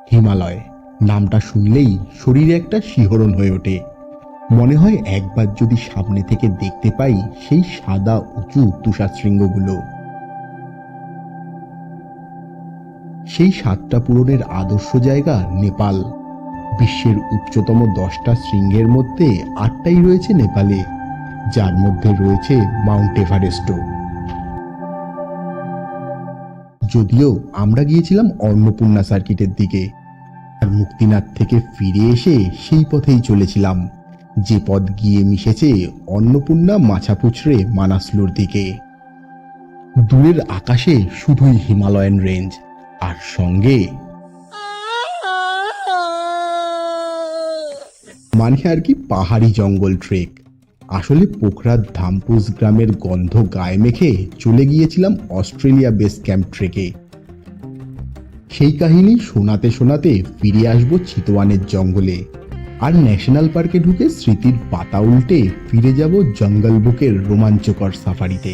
হিমালয় নামটা শুনলেই শরীরে একটা শিহরণ হয়ে ওঠে। মনে হয় একবার যদি সামনে থেকে দেখতে পাই সেই সাদা উঁচু তুষার শৃঙ্গগুলো। সেই সাতটা পূরণের আদর্শ জায়গা নেপাল। বিশ্বের উচ্চতম 10টা শৃঙ্গের মধ্যে 8টাই রয়েছে নেপালে, যার মধ্যে রয়েছে মাউন্ট এভারেস্টও। যদিও আমরা গিয়েছিলাম অন্নপূর্ণা সার্কিটের দিকে, আর মুক্তিনাথ থেকে ফিরে এসে সেই পথেই চলেছিলাম, যে পথ গিয়ে মিশেছে অন্নপূর্ণা মাছাপুছড়ে মানাসলুর দিকে। দূরের আকাশে শুধুই হিমালয়ান রেঞ্জ, আর সঙ্গে মানে আর কি পাহাড়ি জঙ্গল ট্রেক। আসলে পোখরার ধামপুস গ্রামের গন্ধ গায়ে মেখে চলে গিয়েছিলাম অস্ট্রেলিয়া বেস ক্যাম্প ট্রেকে। সেই কাহিনী শোনাতে শোনাতে ফিরে আসবো চিতওয়ানের জঙ্গলে, আর ন্যাশনাল পার্কে ঢুকে স্মৃতির পাতা উল্টে ফিরে যাব জঙ্গল বুকের রোমাঞ্চকর সাফারিতে।